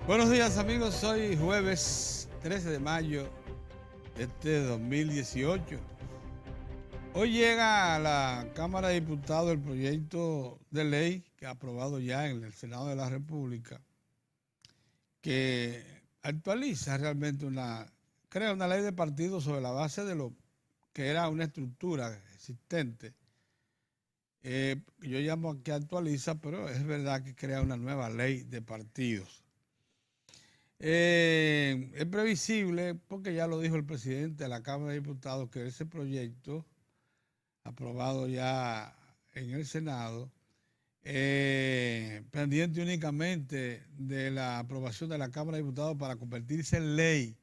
Buenos días amigos, hoy jueves 13 de mayo de este 2018. Hoy llega a la Cámara de Diputados el proyecto de ley que ha aprobado ya en el Senado de la República, que actualiza realmente crea una ley de partidos sobre la base de lo que era una estructura existente. Yo llamo que actualiza, pero es verdad que crea una nueva ley de partidos. Es previsible, porque ya lo dijo el presidente de la Cámara de Diputados, que ese proyecto, aprobado ya en el Senado, pendiente únicamente de la aprobación de la Cámara de Diputados para convertirse en ley,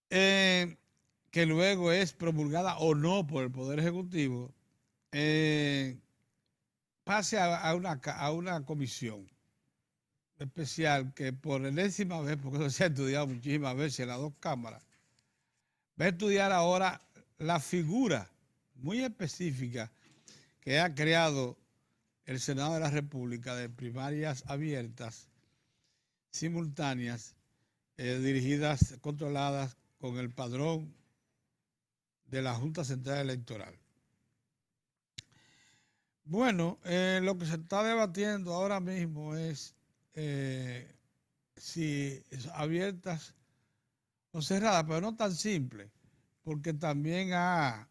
que luego es promulgada o no por el Poder Ejecutivo, pase a una comisión especial que por enésima vez, porque eso se ha estudiado muchísimas veces en las dos cámaras, va a estudiar ahora la figura muy específica que ha creado el Senado de la República de primarias abiertas, simultáneas, dirigidas, controladas con el padrón de la Junta Central Electoral. Bueno, lo que se está debatiendo ahora mismo es si abiertas o cerradas, pero no tan simple, porque también hay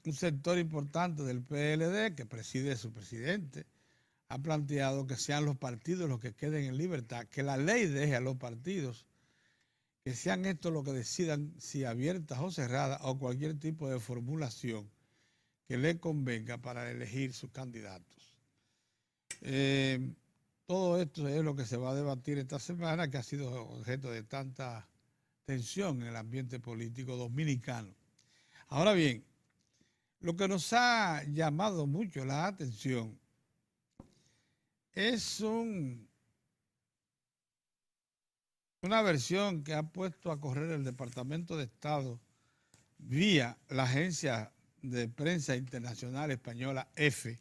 un sector importante del PLD que preside su presidente, ha planteado que sean los partidos los que queden en libertad, que la ley deje a los partidos, que sean estos los que decidan si abiertas o cerradas o cualquier tipo de formulación que le convenga para elegir sus candidatos. Todo esto es lo que se va a debatir esta semana, que ha sido objeto de tanta tensión en el ambiente político dominicano. Ahora bien, lo que nos ha llamado mucho la atención es una versión que ha puesto a correr el Departamento de Estado vía la agencia de prensa internacional española EFE,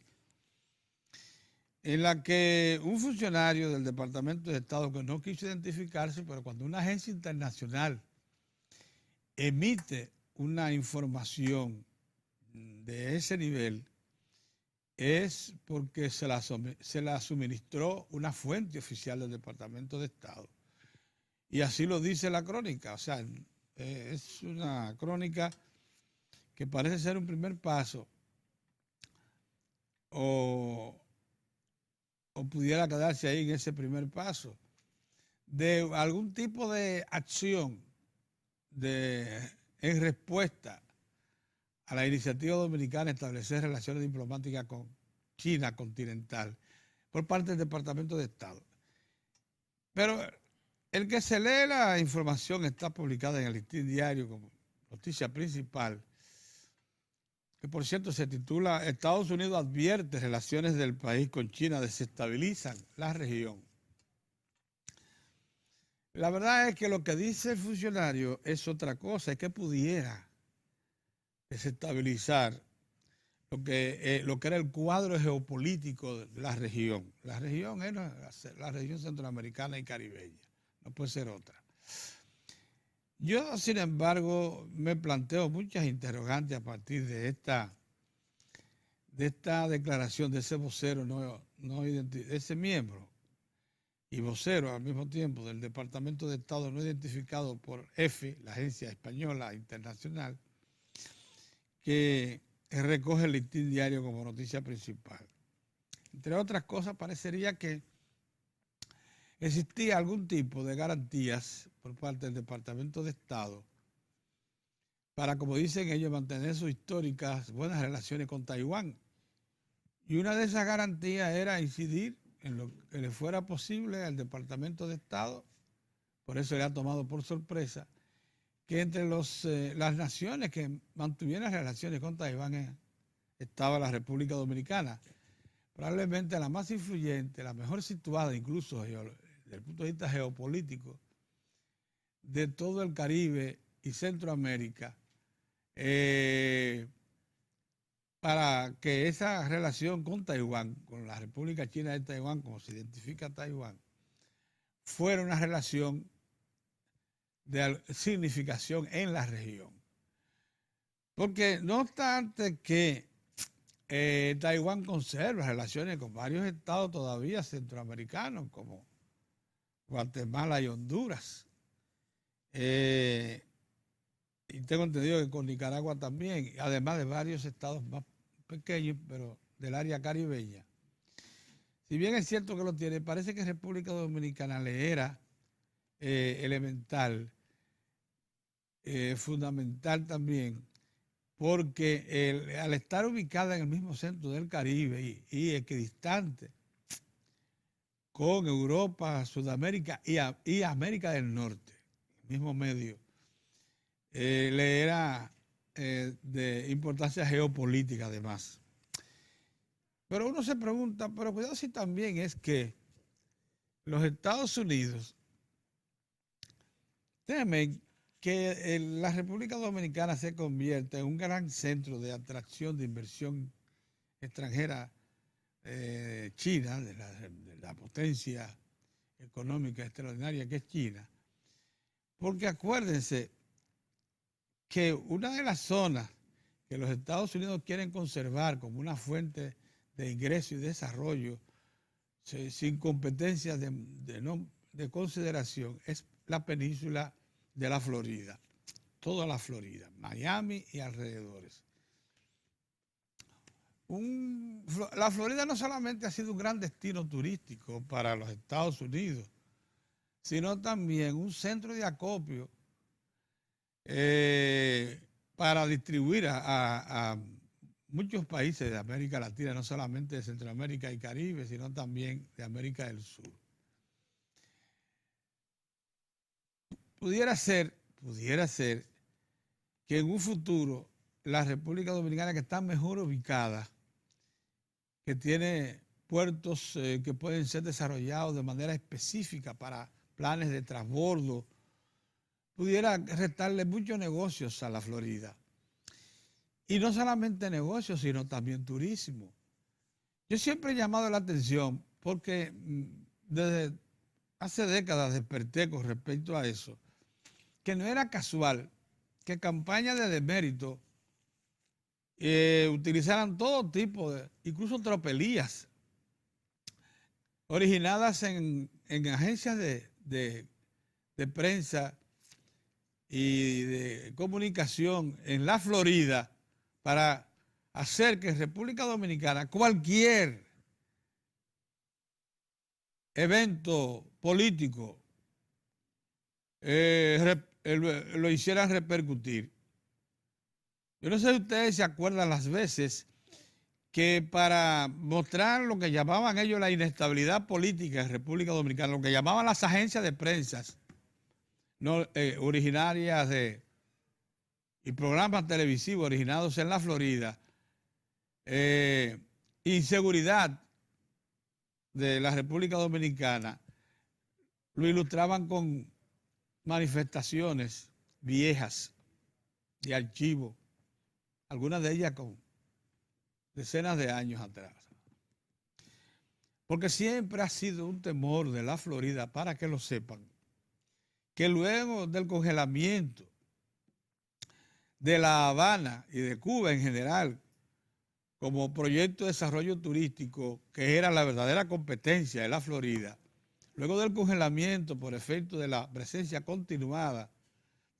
en la que un funcionario del Departamento de Estado que no quiso identificarse, pero cuando una agencia internacional emite una información de ese nivel, es porque se la suministró una fuente oficial del Departamento de Estado. Y así lo dice la crónica. O sea, es una crónica que parece ser un primer paso o pudiera quedarse ahí en ese primer paso de algún tipo de acción en respuesta a la iniciativa dominicana de establecer relaciones diplomáticas con China continental por parte del Departamento de Estado. Pero el que se lee la información está publicada en el Listín Diario como noticia principal, que por cierto se titula Estados Unidos advierte relaciones del país con China desestabilizan la región. La verdad es que lo que dice el funcionario es otra cosa, es que pudiera desestabilizar lo que era el cuadro geopolítico de la región. La región es la región centroamericana y caribeña, no puede ser otra. Yo, sin embargo, me planteo muchas interrogantes a partir de esta declaración de ese vocero, de ese miembro y vocero al mismo tiempo del Departamento de Estado no identificado por EFE, la agencia española internacional, que recoge el Listín Diario como noticia principal. Entre otras cosas, parecería que existía algún tipo de garantías por parte del Departamento de Estado para, como dicen ellos, mantener sus históricas buenas relaciones con Taiwán. Y una de esas garantías era incidir en lo que le fuera posible al Departamento de Estado, por eso le ha tomado por sorpresa, que entre las naciones que mantuvieran relaciones con Taiwán estaba la República Dominicana, probablemente la más influyente, la mejor situada incluso desde el punto de vista geopolítico de todo el Caribe y Centroamérica, para que esa relación con Taiwán, con la República China de Taiwán, como se identifica Taiwán, fuera una relación de significación en la región. Porque no obstante que Taiwán conserva relaciones con varios estados todavía centroamericanos, como Guatemala y Honduras. Y tengo entendido que con Nicaragua también, además de varios estados más pequeños, pero del área caribeña. Si bien es cierto que lo tiene, parece que República Dominicana le era elemental, fundamental también, porque al estar ubicada en el mismo centro del Caribe y equidistante con Europa, Sudamérica y América del Norte, el mismo medio, le era de importancia geopolítica además. Pero uno se pregunta, pero cuidado si también es que los Estados Unidos temen que la República Dominicana se convierta en un gran centro de atracción de inversión extranjera China, de la potencia económica extraordinaria que es China. Porque acuérdense que una de las zonas que los Estados Unidos quieren conservar como una fuente de ingreso y desarrollo sin competencias de consideración es la península de la Florida, toda la Florida, Miami y alrededores. La Florida no solamente ha sido un gran destino turístico para los Estados Unidos, sino también un centro de acopio para distribuir a muchos países de América Latina, no solamente de Centroamérica y Caribe, sino también de América del Sur. Pudiera ser que en un futuro la República Dominicana, que está mejor ubicada, que tiene puertos que pueden ser desarrollados de manera específica para planes de transbordo, pudiera restarle muchos negocios a la Florida. Y no solamente negocios, sino también turismo. Yo siempre he llamado la atención porque desde hace décadas desperté con respecto a eso, que no era casual que campañas de demérito utilizaran todo tipo de, incluso tropelías, originadas en agencias de prensa y de comunicación en la Florida para hacer que en República Dominicana cualquier evento político lo hicieran repercutir. Yo no sé si ustedes se acuerdan las veces que para mostrar lo que llamaban ellos la inestabilidad política en República Dominicana, lo que llamaban las agencias de prensa originarias y programas televisivos originados en la Florida, inseguridad de la República Dominicana, lo ilustraban con manifestaciones viejas de archivo, algunas de ellas con decenas de años atrás. Porque siempre ha sido un temor de la Florida, para que lo sepan, que luego del congelamiento de La Habana y de Cuba en general, como proyecto de desarrollo turístico, que era la verdadera competencia de la Florida, luego del congelamiento por efecto de la presencia continuada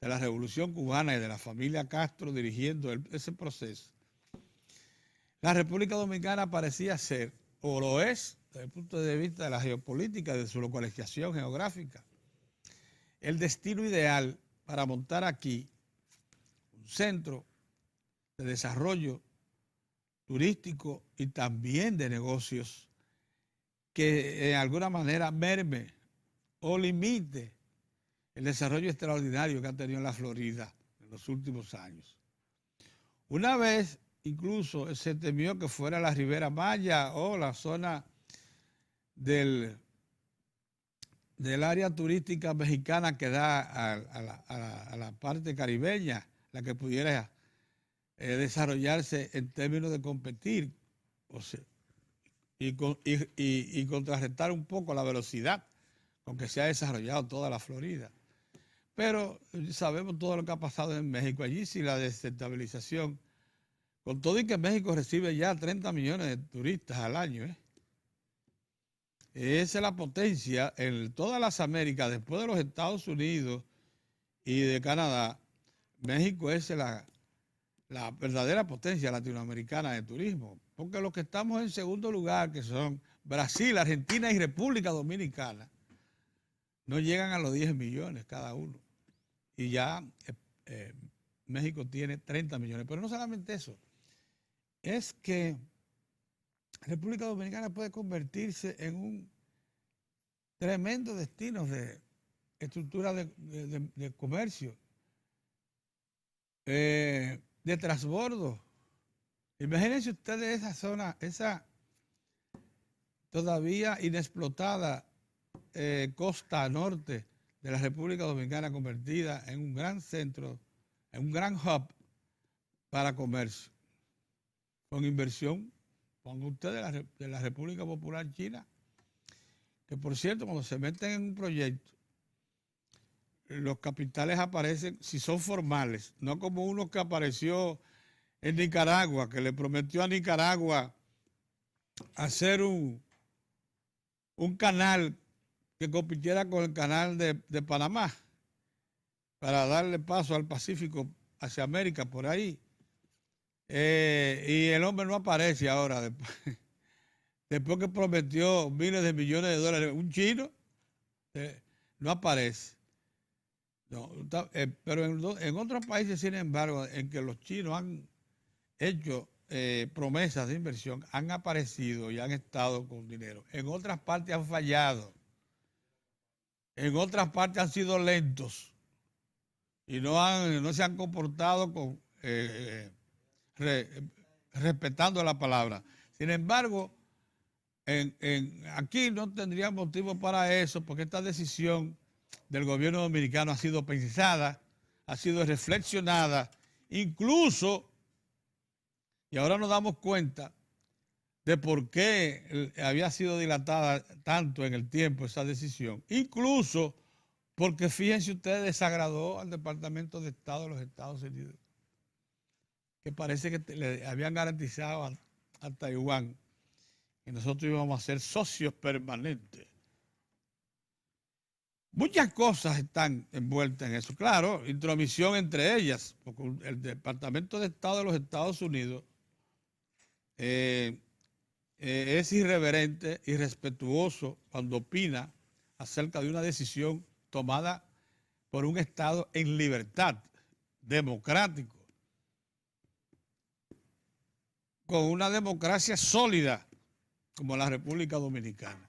de la Revolución Cubana y de la familia Castro dirigiendo ese proceso, la República Dominicana parecía ser, o lo es, desde el punto de vista de la geopolítica, de su localización geográfica, el destino ideal para montar aquí un centro de desarrollo turístico y también de negocios que de alguna manera merme o limite el desarrollo extraordinario que ha tenido la Florida en los últimos años. Una vez incluso se temió que fuera la Ribera Maya o la zona del área turística mexicana que da a la parte caribeña, la que pudiera desarrollarse en términos de competir, o sea, y contrarrestar un poco la velocidad con que se ha desarrollado toda la Florida. Pero sabemos todo lo que ha pasado en México. Allí sí la desestabilización, con todo y que México recibe ya 30 millones de turistas al año. Esa es la potencia en todas las Américas, después de los Estados Unidos y de Canadá. México es la verdadera potencia latinoamericana de turismo, porque los que estamos en segundo lugar, que son Brasil, Argentina y República Dominicana, no llegan a los 10 millones cada uno. Y ya México tiene 30 millones. Pero no solamente eso, es que República Dominicana puede convertirse en un tremendo destino de estructura de comercio, de transbordo. Imagínense ustedes esa zona, esa todavía inexplotada costa norte de la República Dominicana, convertida en un gran centro, en un gran hub para comercio, con inversión, pongan ustedes, de la República Popular China, que por cierto, cuando se meten en un proyecto, los capitales aparecen, si son formales, no como uno que apareció en Nicaragua, que le prometió a Nicaragua hacer un canal que compitiera con el canal de Panamá para darle paso al Pacífico hacia América por ahí. Y el hombre no aparece ahora, después que prometió miles de millones de dólares. Un chino no aparece. No, pero en otros países, sin embargo, en que los chinos han hecho promesas de inversión, han aparecido y han estado con dinero. En otras partes han fallado. En otras partes han sido lentos y no se han comportado respetando la palabra. Sin embargo, aquí no tendría motivo para eso, porque esta decisión del gobierno dominicano ha sido pensada, ha sido reflexionada, incluso, y ahora nos damos cuenta de por qué había sido dilatada tanto en el tiempo esa decisión, incluso porque fíjense ustedes, desagradó al Departamento de Estado de los Estados Unidos, que parece que le habían garantizado a Taiwán que nosotros íbamos a ser socios permanentes. Muchas cosas están envueltas en eso. Claro, intromisión entre ellas, porque el Departamento de Estado de los Estados Unidos es irreverente, irrespetuoso cuando opina acerca de una decisión tomada por un Estado en libertad, democrático, con una democracia sólida como la República Dominicana.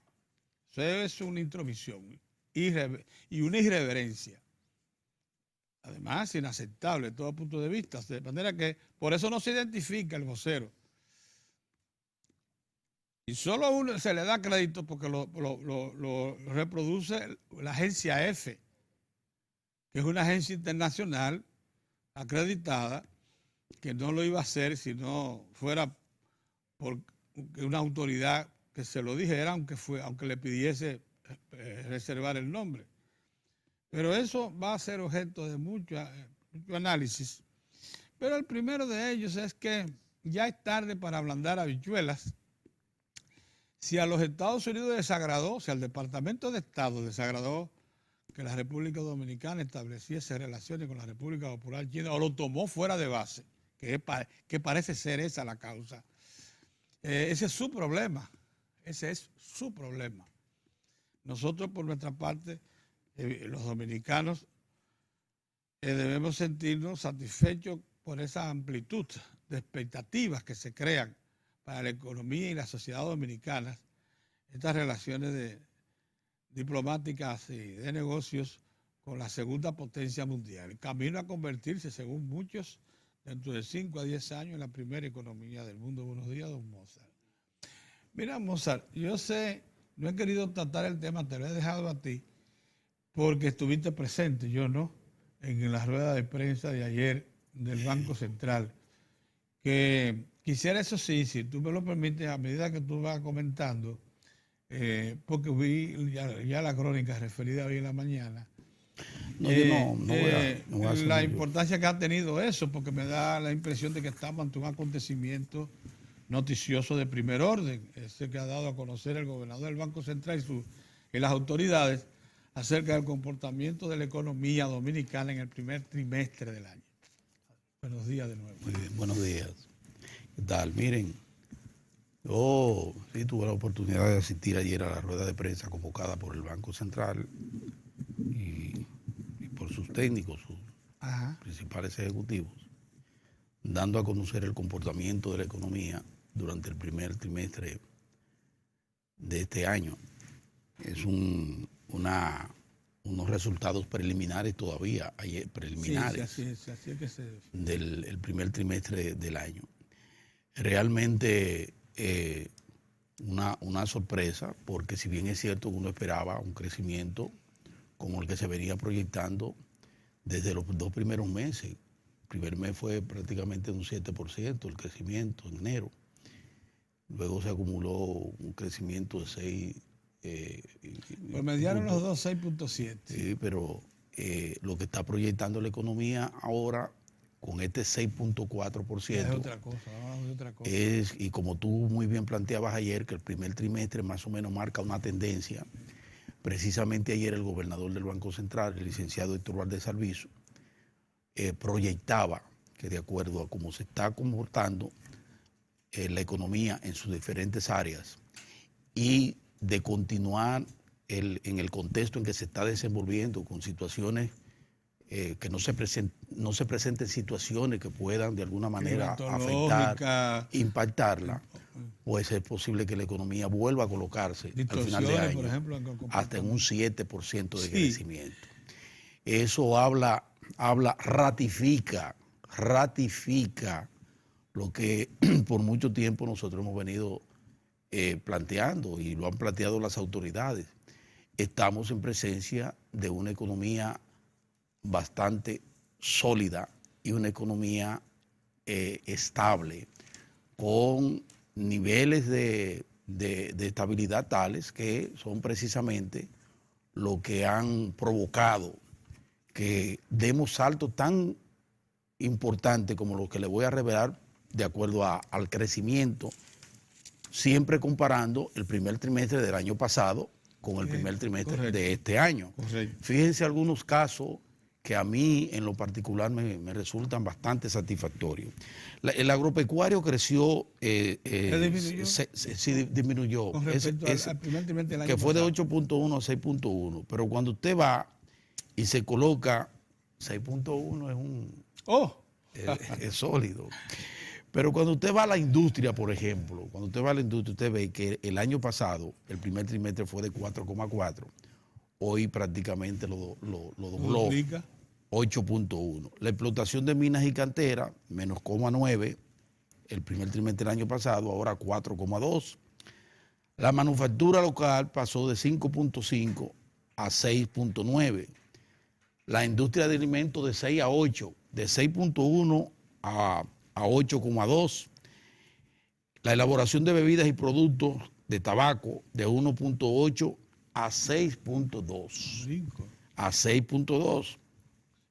Eso es una intromisión y una irreverencia. Además, inaceptable de todo punto de vista. De manera que por eso no se identifica el vocero. Y solo a uno se le da crédito porque lo reproduce la agencia EFE, que es una agencia internacional acreditada, que no lo iba a hacer si no fuera por una autoridad que se lo dijera, aunque le pidiese reservar el nombre. Pero eso va a ser objeto de mucho análisis. Pero el primero de ellos es que ya es tarde para ablandar habichuelas. Si a los Estados Unidos desagradó, si al Departamento de Estado desagradó que la República Dominicana estableciese relaciones con la República Popular China, o lo tomó fuera de base, que parece ser esa la causa, ese es su problema. Ese es su problema. Nosotros, por nuestra parte, los dominicanos, debemos sentirnos satisfechos por esa amplitud de expectativas que se crean para la economía y la sociedad dominicanas, estas relaciones diplomáticas y de negocios con la segunda potencia mundial. Camino a convertirse, según muchos, dentro de 5 a 10 años en la primera economía del mundo. Buenos días, don Mozart. Mira, Mozart, yo sé, no he querido tratar el tema, te lo he dejado a ti, porque estuviste presente, yo no, en la rueda de prensa de ayer del Banco Central. que quisiera, eso sí, si tú me lo permites, a medida que tú vas comentando, porque vi ya la crónica referida hoy en la mañana, No, yo no voy a hacer la mucho. importancia que ha tenido eso, porque me da la impresión de que estamos ante un acontecimiento noticioso de primer orden, ese que ha dado a conocer el gobernador del Banco Central y las autoridades acerca del comportamiento de la economía dominicana en el primer trimestre del año. Buenos días de nuevo. Muy bien, buenos días. ¿Qué tal? Miren, yo sí tuve la oportunidad de asistir ayer a la rueda de prensa convocada por el Banco Central y por sus técnicos, sus principales ejecutivos, dando a conocer el comportamiento de la economía durante el primer trimestre de este año. Es unos resultados preliminares todavía, preliminares, sí, así es que se del el primer trimestre del año. Realmente una sorpresa, porque si bien es cierto que uno esperaba un crecimiento como el que se venía proyectando desde los 2 primeros meses. El primer mes fue prácticamente un 7% el crecimiento en enero. Luego se acumuló un crecimiento de 6. promediaron los dos 6.7. Sí, pero lo que está proyectando la economía ahora con este 6.4% Es otra cosa, vamos a otra cosa. y como tú muy bien planteabas ayer, que el primer trimestre más o menos marca una tendencia. Precisamente ayer el gobernador del Banco Central, el licenciado Héctor Valdés Albizu, proyectaba que de acuerdo a cómo se está comportando la economía en sus diferentes áreas y de continuar en el contexto en que se está desenvolviendo con situaciones que no se presenten situaciones que puedan de alguna manera afectar, impactarla, pues es posible que la economía vuelva a colocarse al final de año, por ejemplo, hasta en un 7% de crecimiento. Eso ratifica lo que por mucho tiempo nosotros hemos venido planteando y lo han planteado las autoridades. Estamos en presencia de una economía bastante sólida y una economía estable, con niveles de estabilidad tales que son precisamente lo que han provocado que demos saltos tan importantes como los que le voy a revelar de acuerdo al crecimiento, siempre comparando el primer trimestre del año pasado con el primer trimestre de este año. Correcto. Fíjense algunos casos que a mí en lo particular me resultan bastante satisfactorios. El agropecuario creció, disminuyó. Con respecto al primer trimestre del año que fue de pasado. 8.1 a 6.1, pero cuando usted va y se coloca, 6.1 es es sólido. Pero cuando usted va a la industria, por ejemplo, usted ve que el año pasado, el primer trimestre fue de 4,4. Hoy prácticamente lo dobló, 8.1. La explotación de minas y canteras, menos 0,9, el primer trimestre del año pasado, ahora 4,2. La manufactura local pasó de 5.5 a 6.9. La industria de alimentos de 6 a 8, de 6.1 a 8,2. La elaboración de bebidas y productos de tabaco de 1.8 a 6.2. A 6.2.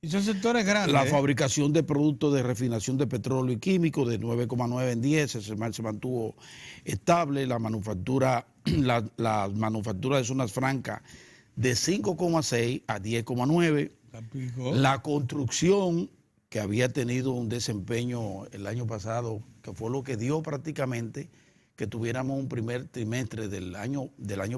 Y son sectores grandes. La fabricación de productos de refinación de petróleo y químicos de 9,9 en 10, se mantuvo estable. La manufactura de zonas francas de 5,6 a 10,9. La construcción, que había tenido un desempeño el año pasado, que fue lo que dio prácticamente que tuviéramos un primer trimestre del año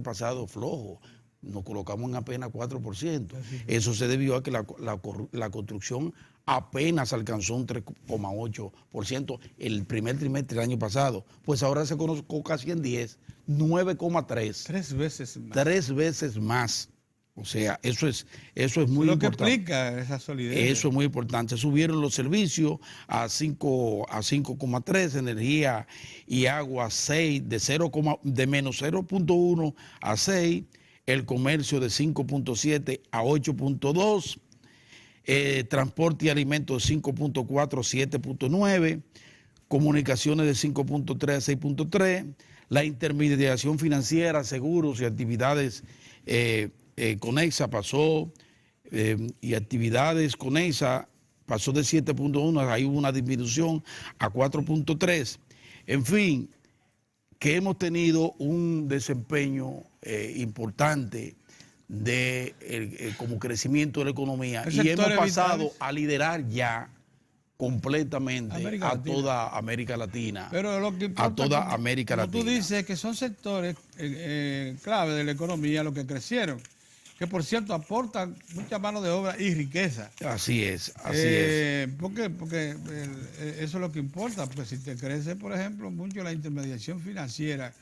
pasado flojo. Nos colocamos en apenas 4%. Eso se debió a que la construcción apenas alcanzó un 3,8% el primer trimestre del año pasado. Pues ahora se colocó casi en 10, 9,3. 3 veces más. 3 veces más. O sea, eso es muy lo importante. Que explica esa solidez. Eso es muy importante. Subieron los servicios a 5,3, energía y agua a 6, de menos 0.1 a 6, el comercio de 5.7 a 8.2, transporte y alimentos de 5.4 a 7.9, comunicaciones de 5.3 a 6.3, la intermediación financiera, seguros y actividades conexas pasó, y actividades conexas pasó de 7.1, ahí hubo una disminución a 4.3. En fin, que hemos tenido un desempeño importante como crecimiento de la economía, y hemos pasado a liderar ya completamente a toda América Latina. Pero lo que importa, a toda América Latina. Tú dices que son sectores clave de la economía los que crecieron, que por cierto aportan mucha mano de obra y riqueza. Así es, así es. Porque eso es lo que importa, porque si te crece, por ejemplo, mucho la intermediación financiera,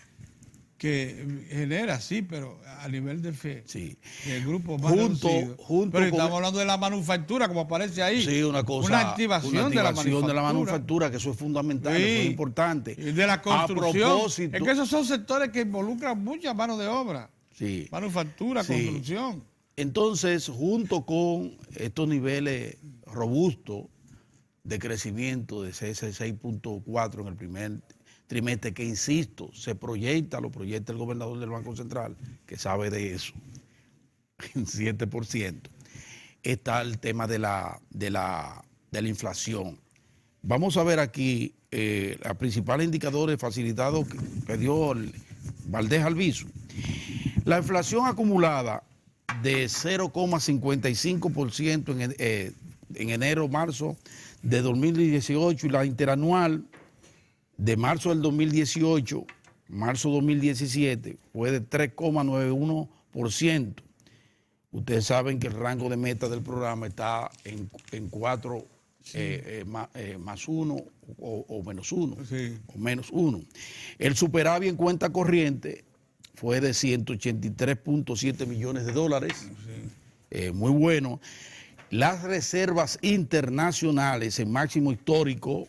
que genera, sí, pero a nivel de fe, sí, el grupo más reducido. Pero estamos hablando de la manufactura, como aparece ahí. Sí, una activación de la manufactura, que eso es fundamental, sí, eso es importante. Y de la construcción. Es que esos son sectores que involucran mucha mano de obra. Sí. Manufactura, sí, construcción. Entonces, junto con estos niveles robustos de crecimiento de 6.4 en el primer trimestre, que insisto, lo proyecta el gobernador del Banco Central, que sabe de eso, en 7%, está el tema de la inflación. Vamos a ver aquí los principales indicadores facilitados que dio el Valdés Albizu. La inflación acumulada de 0,55% en enero-marzo de 2018, y la interanual de marzo del 2018, marzo 2017, fue de 3,91%. Ustedes saben que el rango de meta del programa está en 4 sí, más 1 o menos 1. Sí. O menos 1. El superávit en cuenta corriente fue de 183.7 millones de dólares. Sí. Muy bueno. Las reservas internacionales en máximo histórico,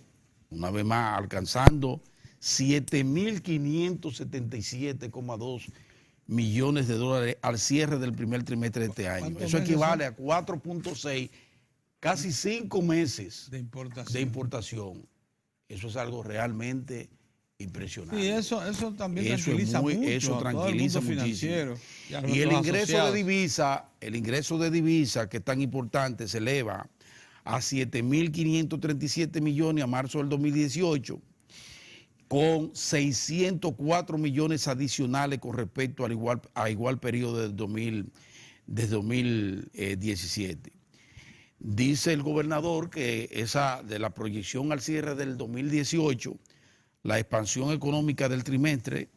una vez más alcanzando 7.577,2 millones de dólares al cierre del primer trimestre de este año. Eso equivale a 4.6, casi 5 meses de importación. Eso es algo realmente impresionante. Y eso también tranquiliza mucho. Eso tranquiliza muchísimo. Y el ingreso de divisa, que es tan importante, se eleva a 7.537 millones a marzo del 2018, con 604 millones adicionales con respecto a igual periodo de 2017. Dice el gobernador que esa de la proyección al cierre del 2018, la expansión económica del trimestre,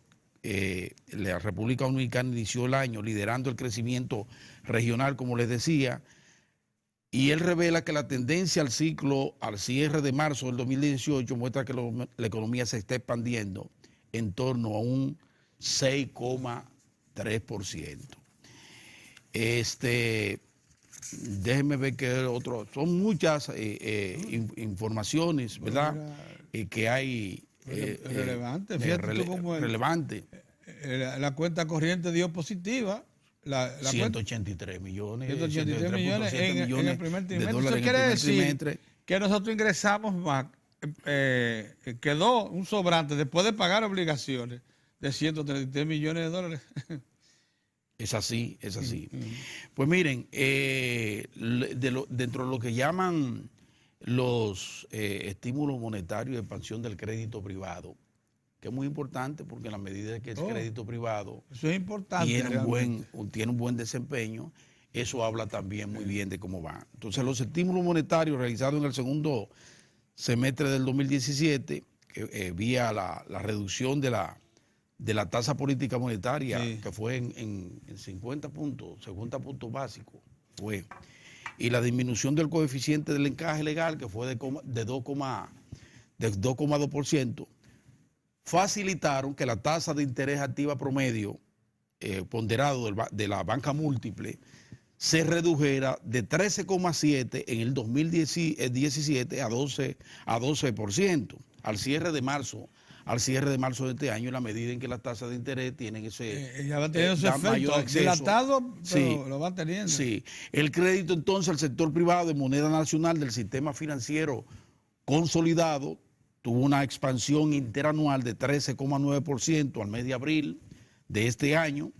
la República Dominicana inició el año liderando el crecimiento regional, como les decía, y él revela que la tendencia al cierre de marzo del 2018 muestra que la economía se está expandiendo en torno a un 6,3%. Déjenme ver qué otro. Son muchas informaciones, ¿verdad? Que hay relevante. Fíjate tú cómo relevante. La cuenta corriente dio positiva. 183 millones. 183 millones en el primer trimestre. Eso quiere decir que nosotros ingresamos más, quedó un sobrante después de pagar obligaciones de 133 millones de dólares. Es así, es así. Pues miren, dentro de lo que llaman los estímulos monetarios de expansión del crédito privado, que es muy importante porque en la medida que el crédito privado eso es importante, tiene un buen desempeño, eso habla también muy bien de cómo va. Entonces, los estímulos monetarios realizados en el segundo semestre del 2017, vía la reducción de la tasa política monetaria, sí, que fue en 50 puntos básicos, y la disminución del coeficiente del encaje legal, que fue de 2,2%, facilitaron que la tasa de interés activa promedio ponderado de la banca múltiple se redujera de 13,7 en el 2017 a 12% al cierre de marzo de este año, en la medida en que las tasas de interés tienen ese ya va teniendo ese efecto dilatado, pero sí, lo va teniendo. Sí, el crédito entonces al sector privado de moneda nacional del sistema financiero consolidado tuvo una expansión interanual de 13,9% al mes de abril de este año,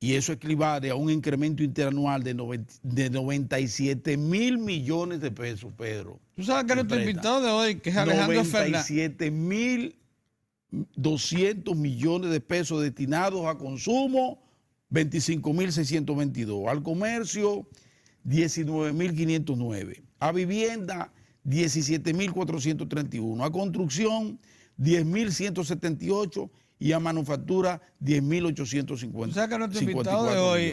y eso equivale a un incremento interanual de 97 mil millones de pesos, Pedro. Tú sabes que nuestro invitado de hoy, que es Alejandro Fernández. 97.200 millones de pesos destinados a consumo, 25.622. Al comercio, 19.509. A vivienda, 17.431. A construcción, 10.178. Y a manufactura, 10.850. O sea que nuestro invitado de hoy,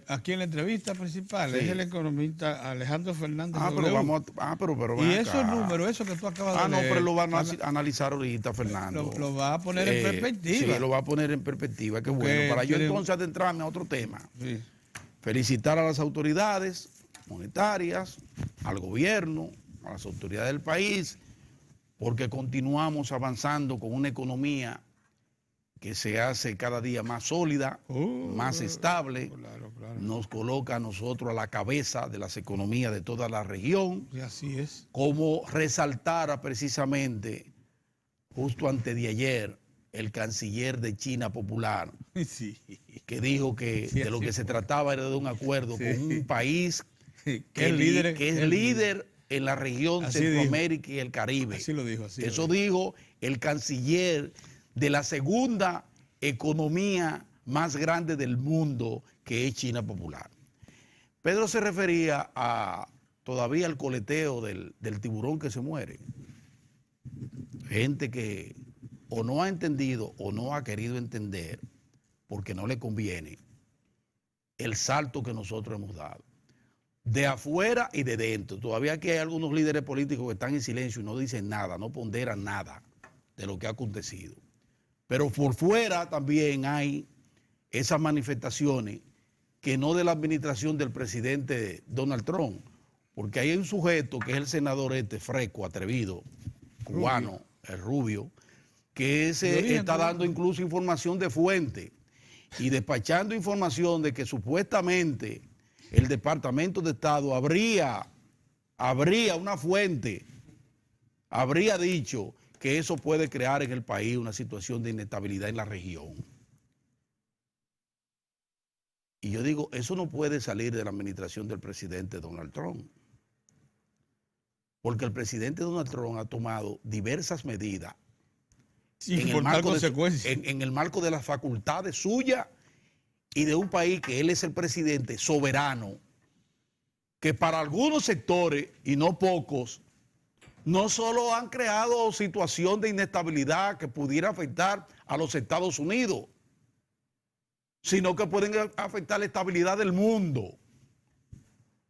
aquí en la entrevista principal, sí, es el economista Alejandro Fernández. Pero y esos números, eso que tú acabas de leer. Pero lo va a analizar ahorita, Fernando. Lo va a poner en perspectiva. Sí, lo va a poner en perspectiva. Qué bueno. Para yo entonces adentrarme a otro tema. Sí. Felicitar a las autoridades monetarias, al gobierno, a las autoridades del país, porque continuamos avanzando con una economía que se hace cada día más sólida, más estable, claro. Nos coloca a nosotros a la cabeza de las economías de toda la región. Y así es. Como resaltara precisamente, justo antes de ayer, el canciller de China Popular, sí, que dijo que sí, de lo que se trataba era de un acuerdo con un país que es líder en la región Centroamérica y el Caribe. Así lo dijo. Eso dijo el canciller de la segunda economía más grande del mundo, que es China Popular. Pedro se refería todavía al coleteo del tiburón que se muere. Gente que o no ha entendido o no ha querido entender, porque no le conviene, el salto que nosotros hemos dado. De afuera y de dentro. Todavía aquí hay algunos líderes políticos que están en silencio y no dicen nada, no ponderan nada de lo que ha acontecido. Pero por fuera también hay esas manifestaciones que no de la administración del presidente Donald Trump, porque hay un sujeto que es el senador fresco, atrevido, cubano, el Rubio, que está dando incluso información de fuente y despachando información de que supuestamente el Departamento de Estado habría una fuente, habría dicho que eso puede crear en el país una situación de inestabilidad en la región. Y yo digo, eso no puede salir de la administración del presidente Donald Trump. Porque el presidente Donald Trump ha tomado diversas medidas en el marco de las facultades suyas y de un país que él es el presidente soberano, que para algunos sectores, y no pocos, no solo han creado situación de inestabilidad que pudiera afectar a los Estados Unidos, sino que pueden afectar la estabilidad del mundo.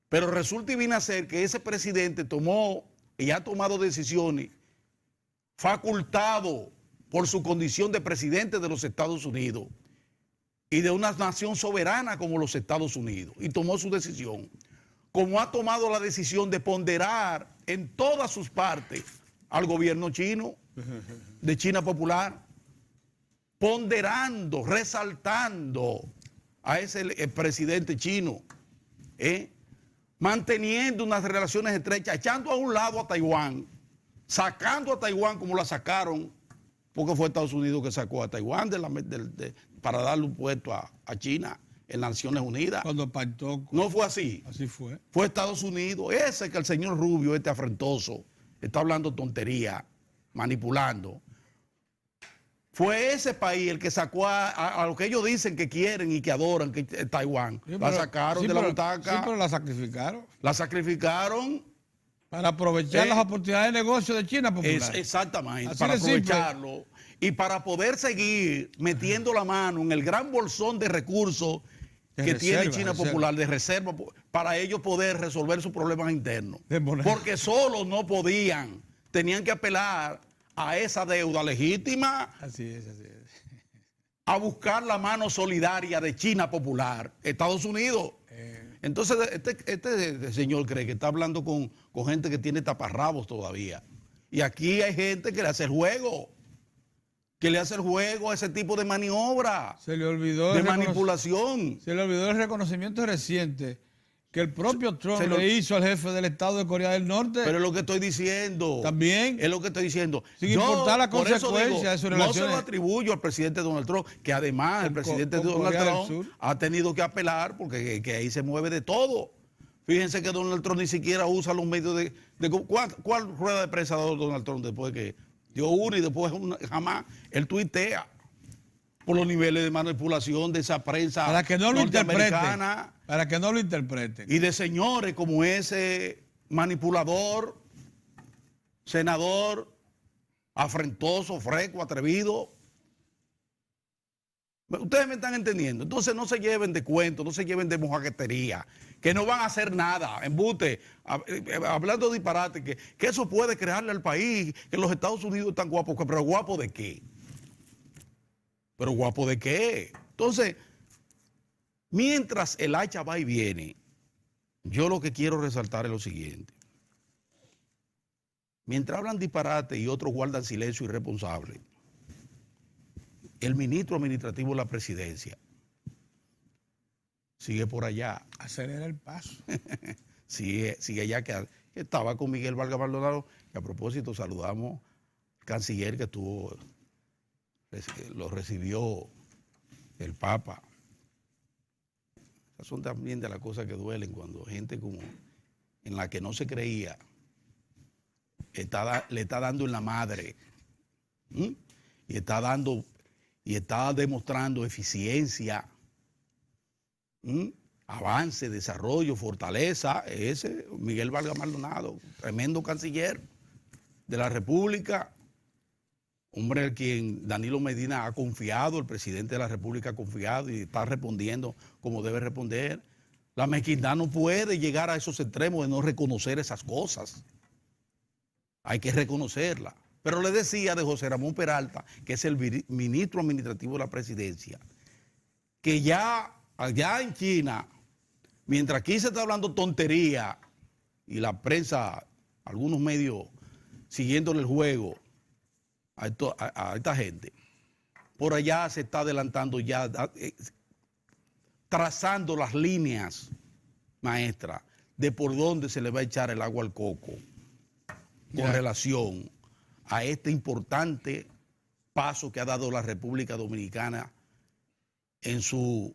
Pero resulta y viene a ser que ese presidente tomó y ha tomado decisiones facultado por su condición de presidente de los Estados Unidos y de una nación soberana como los Estados Unidos, y tomó su decisión. Como ha tomado la decisión de ponderar en todas sus partes al gobierno chino, de China Popular, ponderando, resaltando a ese presidente chino, manteniendo unas relaciones estrechas, echando a un lado a Taiwán, sacando a Taiwán como la sacaron, porque fue Estados Unidos que sacó a Taiwán para darle un puesto a China en las Naciones Unidas. Cuando pactó. No fue así. Así fue. Fue Estados Unidos. Ese que el señor Rubio, afrentoso, está hablando tontería, manipulando. Fue ese país el que sacó a lo que ellos dicen que quieren y que adoran, que es Taiwán. Sí, la sacaron de la butaca. Sí, pero la sacrificaron. La sacrificaron. Para aprovechar las oportunidades de negocio de China Popular. Exactamente, así para aprovecharlo. Simple. Y para poder seguir metiendo la mano en el gran bolsón de recursos que tiene China Popular, de reserva, para ellos poder resolver sus problemas internos. Porque solos no podían, tenían que apelar a esa deuda legítima. Así es. A buscar la mano solidaria de China Popular, Estados Unidos. Entonces, este señor cree que está hablando con gente que tiene taparrabos todavía. Y aquí hay gente que le hace el juego. Que le hace el juego a ese tipo de maniobra. Se le olvidó de manipulación. Se le olvidó el reconocimiento reciente que el propio Trump le hizo al jefe del Estado de Corea del Norte. Pero es lo que estoy diciendo. También. Es lo que estoy diciendo. Sin importar las consecuencias de sus relaciones. No se lo atribuyo al presidente Donald Trump, que además el presidente Donald Trump ha tenido que apelar porque que ahí se mueve de todo. Fíjense que Donald Trump ni siquiera usa los medios de ¿cuál rueda de prensa ha dado Donald Trump después que dio uno y después jamás? Él tuitea por los niveles de manipulación de esa prensa para que no lo interpreten. Para que no lo interpreten. Y de señores como ese manipulador, senador, afrentoso, freco, atrevido. Ustedes me están entendiendo. Entonces no se lleven de cuentos, no se lleven de mojaguetería, que no van a hacer nada. Embute, hablando de disparate, que eso puede crearle al país, que los Estados Unidos están guapos, pero ¿guapo de qué? ¿Pero guapo de qué? Entonces, mientras el hacha va y viene, yo lo que quiero resaltar es lo siguiente. Mientras hablan disparate y otros guardan silencio irresponsable, el ministro administrativo de la presidencia sigue por allá. Acelera el paso. sigue allá, que estaba con Miguel Vargas Maldonado, que a propósito saludamos al canciller que estuvo, lo recibió el Papa. Esas son también de las cosas que duelen cuando gente como en la que no se creía le está dando en la madre. Y está demostrando eficiencia, avance, desarrollo, fortaleza. Ese Miguel Vargas Maldonado, tremendo canciller de la República, hombre al quien Danilo Medina ha confiado, el presidente de la República ha confiado y está respondiendo como debe responder. La mezquindad no puede llegar a esos extremos de no reconocer esas cosas. Hay que reconocerla. Pero le decía de José Ramón Peralta, que es el ministro administrativo de la presidencia, que ya allá en China, mientras aquí se está hablando tontería y la prensa, algunos medios siguiéndole el juego a esta gente, por allá se está adelantando ya, trazando las líneas maestras de por dónde se le va a echar el agua al coco con relación a este importante paso que ha dado la República Dominicana en su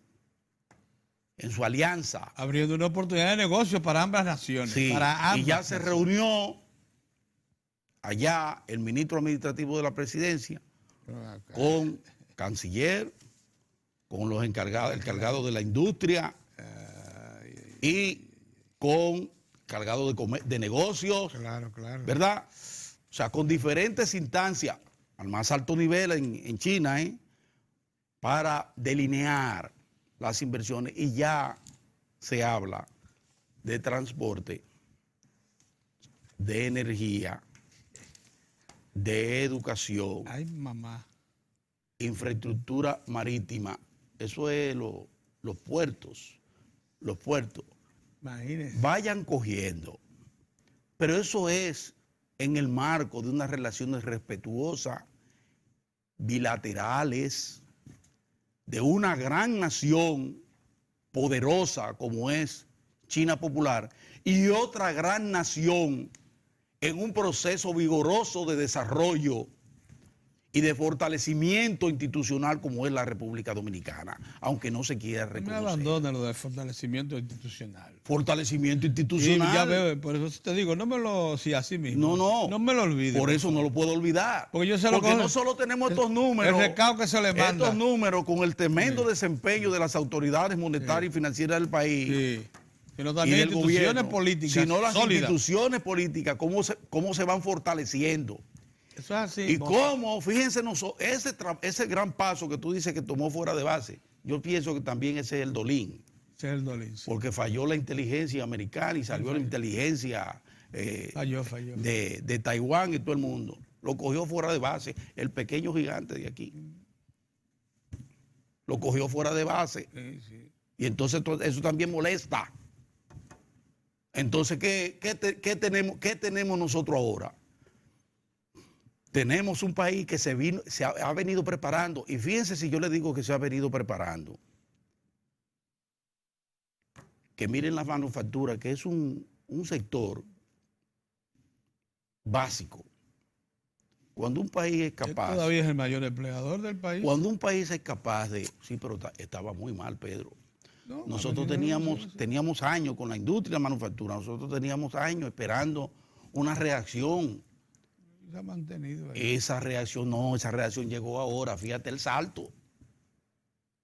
alianza. Abriendo una oportunidad de negocio para ambas naciones. Sí, para ambas y ya se reunió allá el ministro administrativo de la presidencia con canciller, con los encargados de la industria y con encargados de negocios, claro. ¿Verdad? O sea, con diferentes instancias al más alto nivel en China, para delinear las inversiones. Y ya se habla de transporte, de energía, de educación, ay, mamá, infraestructura marítima. Eso es los puertos. Los puertos. Imagínense. Vayan cogiendo. Pero eso es en el marco de unas relaciones respetuosas, bilaterales, de una gran nación poderosa como es China Popular y otra gran nación en un proceso vigoroso de desarrollo y de fortalecimiento institucional como es la República Dominicana, aunque no se quiera reconocer. No me abandona lo del fortalecimiento institucional. Fortalecimiento institucional. Y ya veo, por eso te digo, no me lo, sí, así mismo. No me lo olvide. Por eso no lo puedo olvidar. Porque no solo tenemos estos números. El recado que se le manda. Estos números con el tremendo desempeño de las autoridades monetarias y financieras del país. Sí. Sino también y del instituciones gobierno, políticas. Sino las sólidas. Instituciones políticas, cómo se van fortaleciendo. Eso es así. Y cómo, fíjense, ese gran paso que tú dices que tomó fuera de base, yo pienso que también ese es el Dolín. Ese es el Dolín. Sí. Porque falló la inteligencia americana y salió la inteligencia falló. De Taiwán y todo el mundo. Lo cogió fuera de base, el pequeño gigante de aquí. Lo cogió fuera de base. Sí. Y entonces eso también molesta. Entonces, ¿qué tenemos nosotros ahora? Tenemos un país que se ha venido preparando. Y fíjense si yo le digo que se ha venido preparando. que miren la manufactura, que es un sector básico. Cuando un país es capaz... Todavía es el mayor empleador del país. Cuando un país es capaz de... Sí, pero estaba muy mal, Pedro. No, nosotros teníamos años con la industria de la manufactura, nosotros teníamos años esperando una reacción. Se ha mantenido ahí. Esa reacción llegó ahora, fíjate el salto.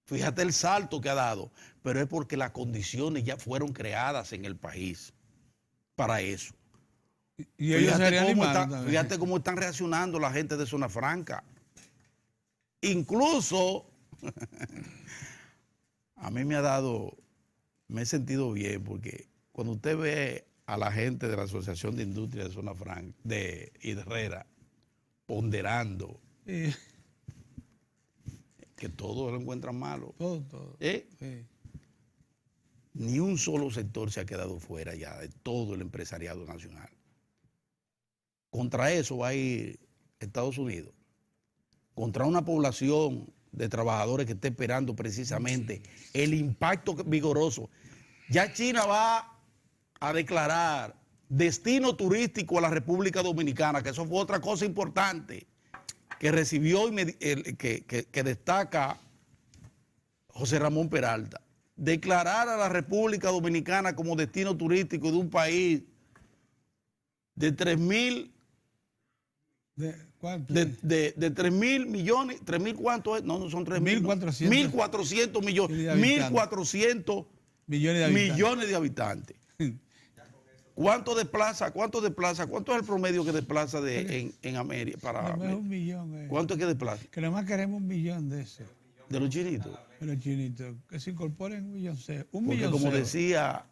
Fíjate el salto que ha dado, pero es porque las condiciones ya fueron creadas en el país para eso. Y ellos fíjate cómo están reaccionando la gente de Zona Franca. Incluso, a mí me he sentido bien, porque cuando usted ve a la gente de la Asociación de Industria de Zona Franca, de Herrera, ponderando, que todos lo encuentran malo. Todo. Sí. Ni un solo sector se ha quedado fuera ya de todo el empresariado nacional. Contra eso va a ir Estados Unidos. Contra una población de trabajadores que está esperando precisamente el impacto vigoroso. Ya China va a declarar destino turístico a la República Dominicana, que eso fue otra cosa importante que recibió que destaca José Ramón Peralta. Declarar a la República Dominicana como destino turístico de un país de 3.000 de 3.000 millones, 3.000 ¿cuánto es? No son 3.000. 1.400 millones. 1.400 millones de habitantes. ¿Cuánto es el promedio que desplaza en América? Para un millón. ¿Cuánto es que desplaza? Que nada más queremos 1 millón de eso. ¿De los chinitos? De los chinitos. Que se incorporen 1 millón. Porque como decía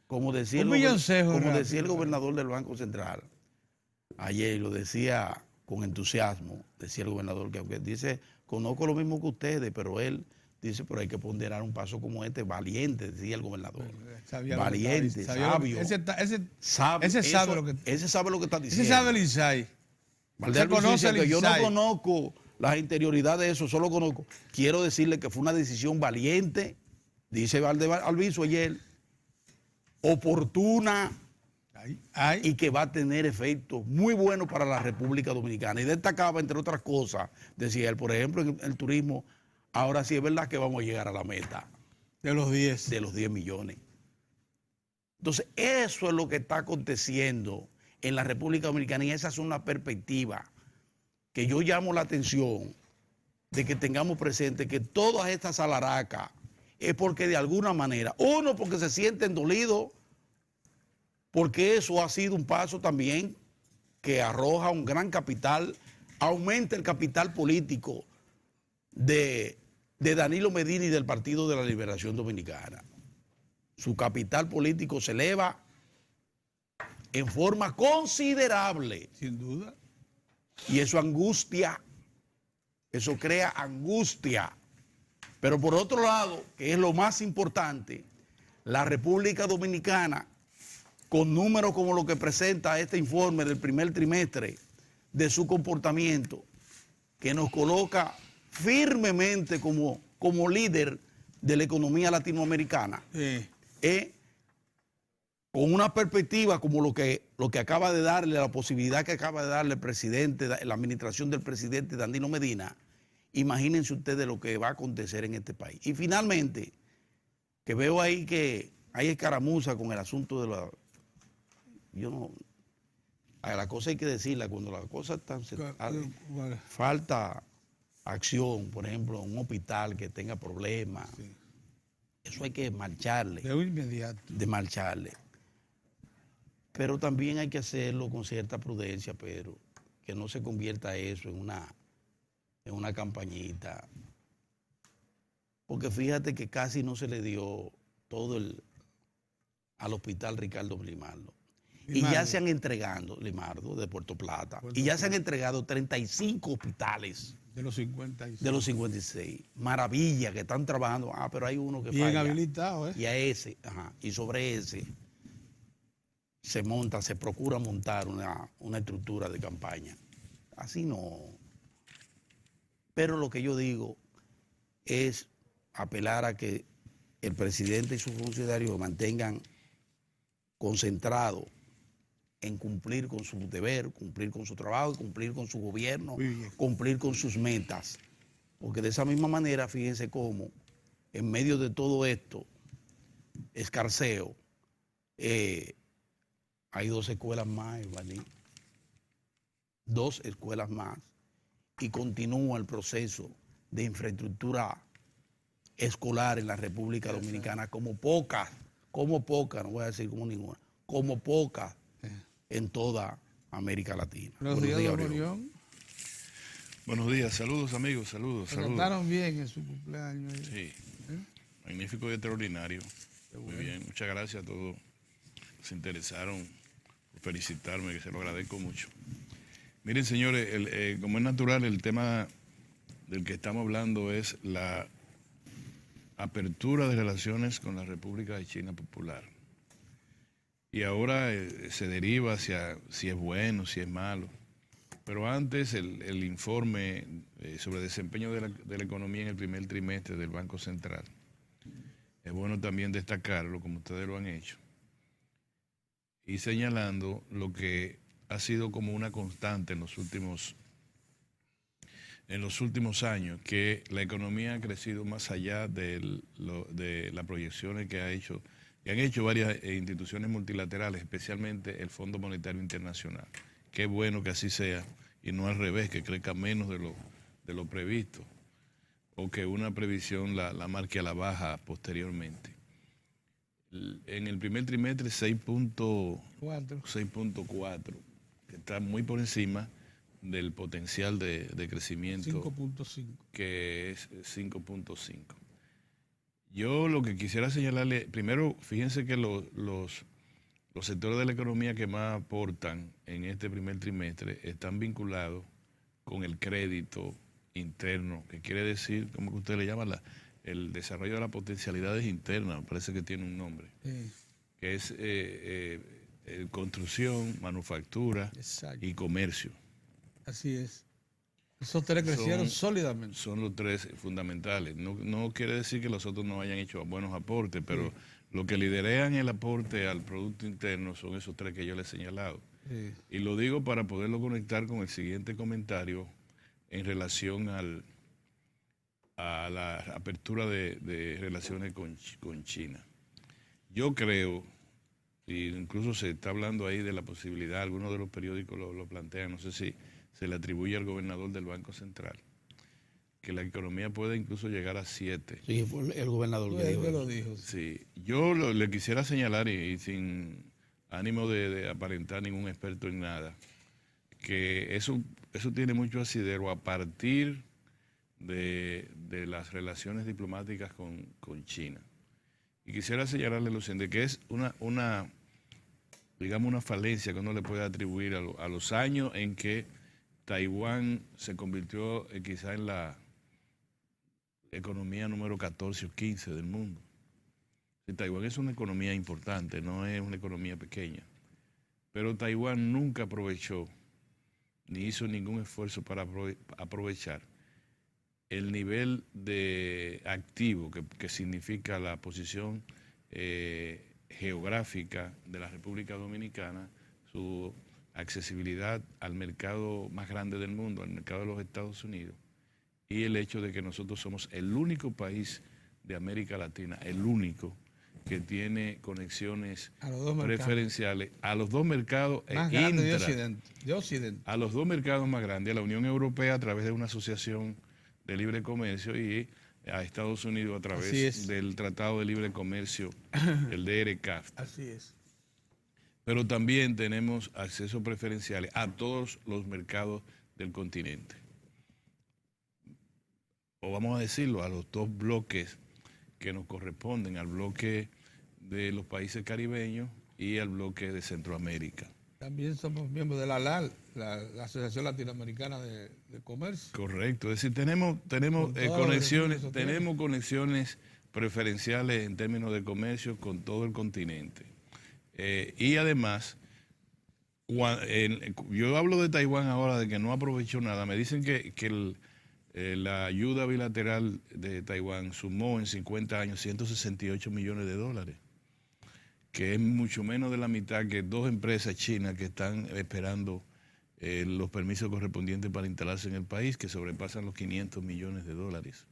el gobernador del Banco Central, ayer lo decía con entusiasmo, decía el gobernador, que aunque dice, conozco lo mismo que ustedes, pero él dice, pero hay que ponderar un paso como este, valiente, decía el gobernador. Valiente, sabio. Ese sabe lo que está diciendo. Ese sabe el insight. Yo no conozco las interioridades de eso, solo conozco. Quiero decirle que fue una decisión valiente, dice Alviso ayer, oportuna, y que va a tener efectos muy buenos para la República Dominicana. Y destacaba, entre otras cosas, decía él, por ejemplo, en el turismo, ahora sí es verdad que vamos a llegar a la meta. De los 10. De los 10 millones. Entonces, eso es lo que está aconteciendo en la República Dominicana, y esa es una perspectiva que yo llamo la atención de que tengamos presente que todas estas alaracas es porque de alguna manera, uno, porque se sienten dolidos, porque eso ha sido un paso también que arroja un gran capital, aumenta el capital político de Danilo Medina y del Partido de la Liberación Dominicana. Su capital político se eleva en forma considerable. Sin duda. Y eso angustia, eso crea angustia. Pero por otro lado, que es lo más importante, la República Dominicana, con números como lo que presenta este informe del primer trimestre de su comportamiento, que nos coloca firmemente como líder de la economía latinoamericana, con una perspectiva como lo que acaba de darle, la posibilidad que acaba de darle el presidente, la administración del presidente Danilo Medina. Imagínense ustedes lo que va a acontecer en este país. Y finalmente, que veo ahí que hay escaramuza con el asunto de la... a la cosa hay que decirla, cuando las cosas están... falta acción, por ejemplo, un hospital que tenga problemas. Sí. Eso hay que marcharle. De inmediato. De marcharle. Pero también hay que hacerlo con cierta prudencia, Pedro, que no se convierta eso en una campañita. Porque fíjate que casi no se le dio todo al hospital Ricardo Limardo. Y ya se han entregado, Limardo, de Puerto Plata, y ya se han entregado 35 hospitales. De los 56. De los 56. Maravilla, que están trabajando. Pero hay uno que falla. Bien habilitado, ¿eh? Y a ese, y sobre ese se procura montar una estructura de campaña. Así no. Pero lo que yo digo es apelar a que el presidente y sus funcionarios mantengan concentrados en cumplir con su deber, cumplir con su trabajo, cumplir con su gobierno, cumplir con sus metas. Porque de esa misma manera, fíjense cómo, en medio de todo esto, escarceo, hay 2 escuelas más, ¿vale? 2 escuelas más, y continúa el proceso de infraestructura escolar en la República Dominicana como pocas, no voy a decir como ninguna, como pocas en toda América Latina. Buenos días, Orión. Buenos días, saludos amigos, saludos. Se trataron bien en su cumpleaños. Sí, magnífico y extraordinario. Muy bien, muchas gracias a todos. Se interesaron por felicitarme, que se lo agradezco mucho. Miren, señores, como es natural, el tema del que estamos hablando es la apertura de relaciones con la República de China Popular. Y ahora se deriva hacia si es bueno, si es malo. Pero antes el informe sobre el desempeño de la economía en el primer trimestre del Banco Central. Es bueno también destacarlo, como ustedes lo han hecho, y señalando lo que ha sido como una constante en los últimos años, que la economía ha crecido más allá de las proyecciones que han hecho varias instituciones multilaterales, especialmente el Fondo Monetario Internacional. Qué bueno que así sea, y no al revés, que crezca menos de lo previsto, o que una previsión la marque a la baja posteriormente. En el primer trimestre 6.4, que está muy por encima del potencial de crecimiento 5.5, que es 5.5. Yo lo que quisiera señalarle, primero, fíjense que los sectores de la economía que más aportan en este primer trimestre están vinculados con el crédito interno, que quiere decir, como que usted le llama, el desarrollo de las potencialidades internas, parece que tiene un nombre, que es construcción, manufactura y comercio. Así es. Esos 3 crecieron sólidamente. Son los 3 fundamentales. No quiere decir que los otros no hayan hecho buenos aportes, pero lo que liderean el aporte al Producto Interno son esos 3 que yo les he señalado. Y lo digo para poderlo conectar con el siguiente comentario en relación a la apertura de relaciones con China. Yo creo, y incluso se está hablando ahí de la posibilidad, algunos de los periódicos lo plantean, no sé si se le atribuye al gobernador del Banco Central, que la economía puede incluso llegar a 7. Sí, fue el gobernador que lo dijo. Sí, yo le quisiera señalar, y sin ánimo de aparentar ningún experto en nada, que eso tiene mucho asidero a partir de las relaciones diplomáticas con China. Y quisiera señalarle, Lucien, que es una falencia que uno le puede atribuir a los años en que Taiwán se convirtió quizá en la economía número 14 o 15 del mundo. Taiwán es una economía importante, no es una economía pequeña. Pero Taiwán nunca aprovechó, ni hizo ningún esfuerzo para aprovechar el nivel de activo que significa la posición geográfica de la República Dominicana, su accesibilidad al mercado más grande del mundo, al mercado de los Estados Unidos, y el hecho de que nosotros somos el único país de América Latina, el único que tiene conexiones preferenciales a los 2 mercados más grandes de Occidente. A los 2 mercados más grandes, a la Unión Europea a través de una asociación de libre comercio y a Estados Unidos a través del Tratado de Libre Comercio, el DRCAF. Así es. Pero también tenemos acceso preferencial a todos los mercados del continente. O vamos a decirlo, a los 2 bloques que nos corresponden, al bloque de los países caribeños y al bloque de Centroamérica. También somos miembros de la ALAL, la Asociación Latinoamericana de Comercio. Correcto, es decir, tenemos conexiones preferenciales en términos de comercio con todo el continente. Y además, yo hablo de Taiwán ahora, de que no aprovechó nada. Me dicen que la ayuda bilateral de Taiwán sumó en 50 años 168 millones de dólares, que es mucho menos de la mitad que 2 empresas chinas que están esperando los permisos correspondientes para instalarse en el país, que sobrepasan los 500 millones de dólares.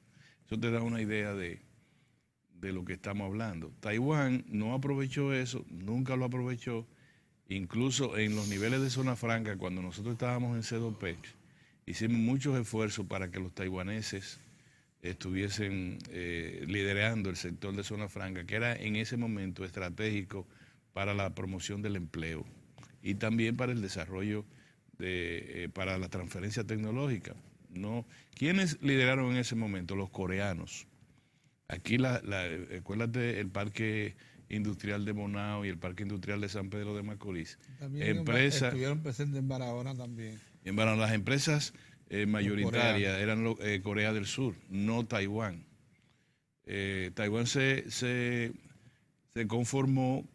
Eso te da una idea de lo que estamos hablando. Taiwán no aprovechó eso, nunca lo aprovechó, incluso en los niveles de zona franca, cuando nosotros estábamos en CEDOPEC, hicimos muchos esfuerzos para que los taiwaneses estuviesen liderando el sector de zona franca, que era en ese momento estratégico para la promoción del empleo y también para el desarrollo, para la transferencia tecnológica. ¿No? ¿Quiénes lideraron en ese momento? Los coreanos. Aquí, acuérdate, el Parque Industrial de Bonao y el Parque Industrial de San Pedro de Macorís. También estuvieron presentes en Barahona también. En Barahona, las empresas mayoritarias eran Corea del Sur, no Taiwán. Taiwán se conformó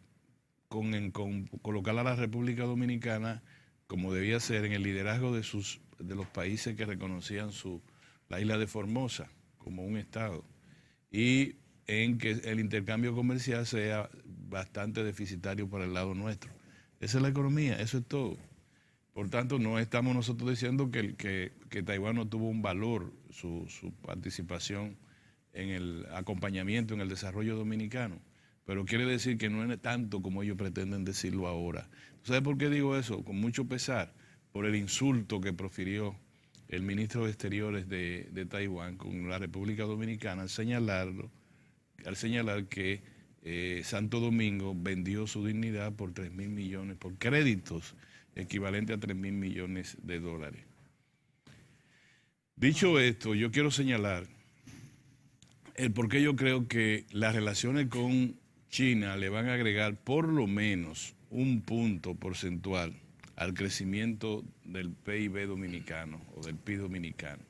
con colocar a la República Dominicana, como debía ser, en el liderazgo de los países que reconocían la isla de Formosa como un estado, y en que el intercambio comercial sea bastante deficitario para el lado nuestro. Esa es la economía, eso es todo. Por tanto, no estamos nosotros diciendo que Taiwán no tuvo un valor, su participación en el acompañamiento, en el desarrollo dominicano, pero quiere decir que no es tanto como ellos pretenden decirlo ahora. ¿Sabes por qué digo eso? Con mucho pesar, por el insulto que profirió el ministro de Exteriores de Taiwán con la República Dominicana al señalar que Santo Domingo vendió su dignidad por 3.000 millones, por créditos equivalentes a 3.000 millones de dólares. Dicho esto, yo quiero señalar el por qué yo creo que las relaciones con China le van a agregar por lo menos un punto porcentual al crecimiento del PIB dominicano o del PIB dominicano.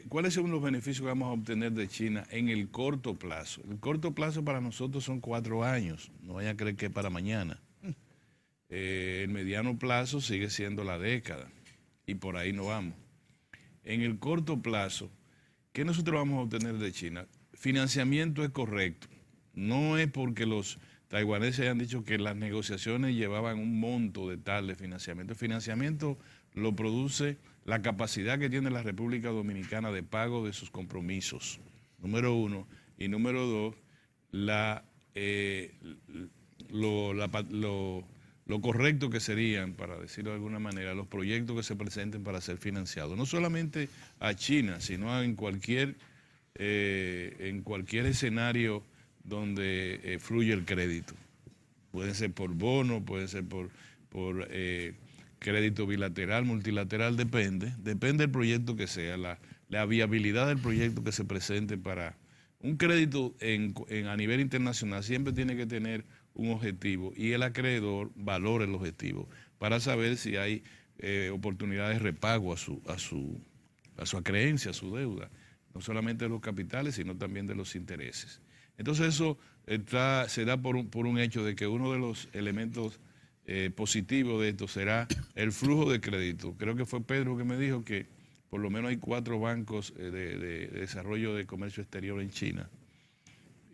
¿Cuáles son los beneficios que vamos a obtener de China en el corto plazo? El corto plazo para nosotros son 4 años, no vayan a creer que es para mañana. El mediano plazo sigue siendo la década y por ahí no vamos. En el corto plazo, ¿qué nosotros vamos a obtener de China? Financiamiento es correcto. No es porque los taiwaneses hayan dicho que las negociaciones llevaban un monto de tal de financiamiento. El financiamiento lo produce la capacidad que tiene la República Dominicana de pago de sus compromisos, número 1. Y número 2, lo correcto que serían, para decirlo de alguna manera, los proyectos que se presenten para ser financiados. No solamente a China, sino en cualquier escenario donde fluye el crédito. Puede ser por bono, puede ser por crédito bilateral, multilateral, depende del proyecto que sea, la viabilidad del proyecto que se presente. Para un crédito a nivel internacional siempre tiene que tener un objetivo y el acreedor valora el objetivo para saber si hay oportunidades de repago a su acreencia, a su deuda, no solamente de los capitales, sino también de los intereses. Entonces eso se da por un hecho de que uno de los elementos positivos de esto será el flujo de crédito. Creo que fue Pedro que me dijo que por lo menos hay 4 bancos de desarrollo de comercio exterior en China.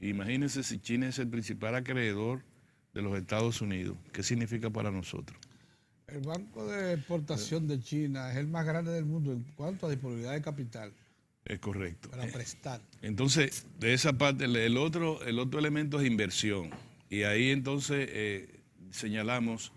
Imagínense si China es el principal acreedor de los Estados Unidos. ¿Qué significa para nosotros? El Banco de Exportación de China es el más grande del mundo en cuanto a disponibilidad de capital. Es correcto. Para prestar. Entonces, de esa parte, el otro elemento es inversión. Y ahí entonces señalamos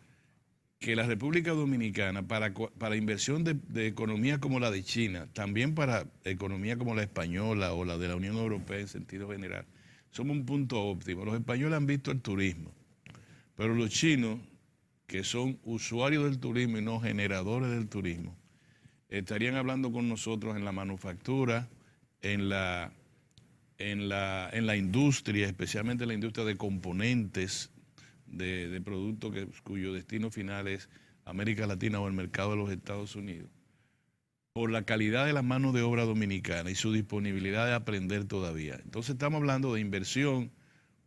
que la República Dominicana, para inversión de economía como la de China, también para economía como la española o la de la Unión Europea en sentido general, somos un punto óptimo. Los españoles han visto el turismo, pero los chinos, que son usuarios del turismo y no generadores del turismo, estarían hablando con nosotros en la manufactura, en la industria, especialmente en la industria de componentes de productos cuyo destino final es América Latina o el mercado de los Estados Unidos, por la calidad de la mano de obra dominicana y su disponibilidad de aprender todavía. Entonces estamos hablando de inversión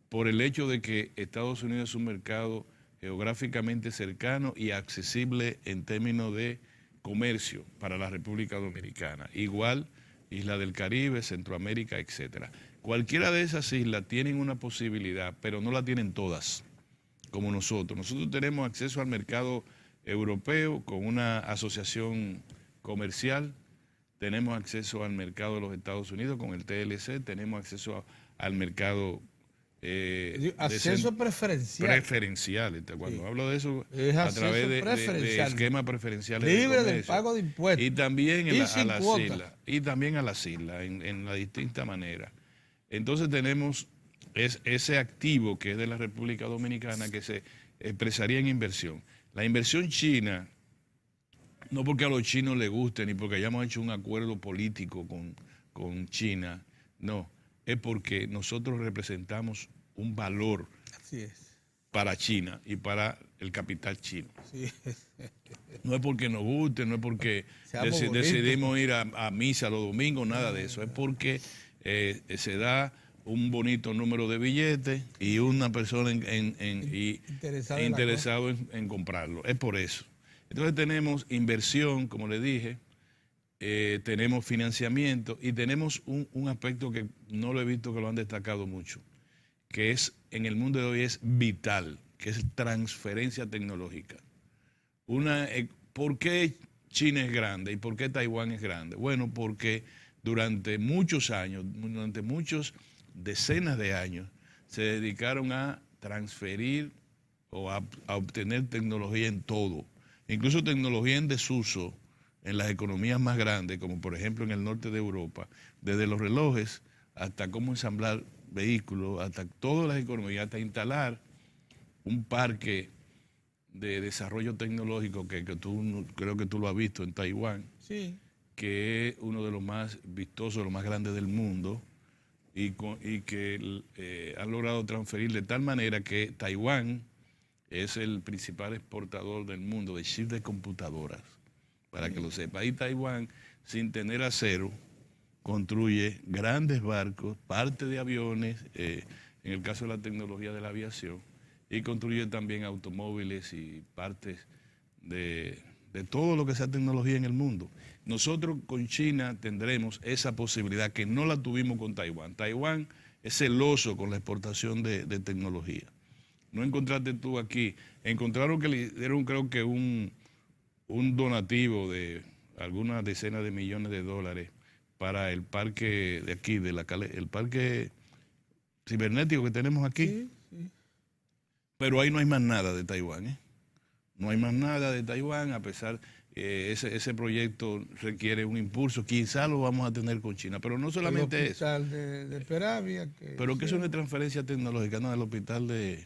por el hecho de que Estados Unidos es un mercado geográficamente cercano y accesible en términos de comercio para la República Dominicana. Igual Isla del Caribe, Centroamérica, etcétera. Cualquiera de esas islas tienen una posibilidad, pero no la tienen todas, como nosotros. Nosotros tenemos acceso al mercado europeo con una asociación comercial, tenemos acceso al mercado de los Estados Unidos con el TLC, tenemos acceso al mercado acceso preferencial. Preferencial. Cuando hablo de eso, es a través de esquemas preferenciales libre del pago de impuestos. Y también a las islas. Y también a las islas, en la distinta manera. Entonces tenemos ese activo que es de la República Dominicana que se expresaría en inversión. La inversión china, no porque a los chinos les guste ni porque hayamos hecho un acuerdo político con China, no, es porque nosotros representamos un valor para China y para el capital chino. Sí. No es porque nos guste, no es porque decidimos ir a misa los domingos, nada de eso, es porque se da un bonito número de billetes y una persona interesado en comprarlo. Es por eso. Entonces tenemos inversión, como le dije, tenemos financiamiento y tenemos un aspecto que no lo he visto que lo han destacado mucho, que es en el mundo de hoy es vital, que es transferencia tecnológica. ¿Por qué China es grande y por qué Taiwán es grande? Bueno, porque durante muchos años, durante muchos decenas de años, se dedicaron a transferir o a obtener tecnología en todo, incluso tecnología en desuso en las economías más grandes, como por ejemplo en el norte de Europa, desde los relojes hasta cómo ensamblar vehículos, hasta todas las economías, hasta instalar un parque de desarrollo tecnológico que creo que tú lo has visto en Taiwán, sí, que es uno de los más vistosos, los más grandes del mundo, y que han logrado transferir de tal manera que Taiwán es el principal exportador del mundo de chips de computadoras, para que lo sepa. Y Taiwán, sin tener acero, construye grandes barcos, parte de aviones, en el caso de la tecnología de la aviación, y construye también automóviles y partes de todo lo que sea tecnología en el mundo. Nosotros con China tendremos esa posibilidad que no la tuvimos con Taiwán. Taiwán es celoso con la exportación de tecnología. No encontraste tú aquí. Encontraron que le dieron, creo que un donativo de algunas decenas de millones de dólares para el parque de aquí, el parque cibernético que tenemos aquí. Sí, sí. Pero ahí no hay más nada de Taiwán, ¿eh? No hay más nada de Taiwán, a pesar ese proyecto requiere un impulso. Quizá lo vamos a tener con China, pero no solamente eso. El hospital de Peravia. Pero que es una transferencia tecnológica, no, el hospital de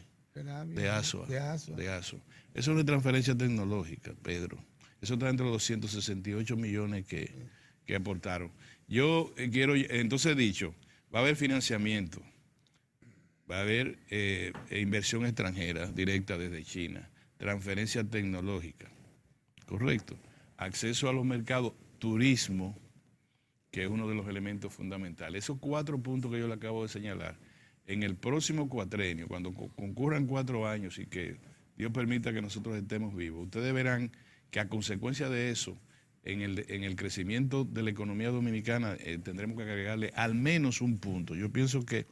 Asua. De Asua. Eso es una transferencia tecnológica, Pedro. Eso está entre los 268 millones que aportaron. Yo quiero, entonces he dicho, va a haber financiamiento, va a haber inversión extranjera directa desde China, transferencia tecnológica, correcto, acceso a los mercados, turismo, que es uno de los elementos fundamentales. Esos 4 puntos que yo le acabo de señalar, en el próximo cuatrenio, cuando concurran 4 años y que Dios permita que nosotros estemos vivos, ustedes verán que a consecuencia de eso, en el crecimiento de la economía dominicana, tendremos que agregarle al menos un punto. Yo pienso que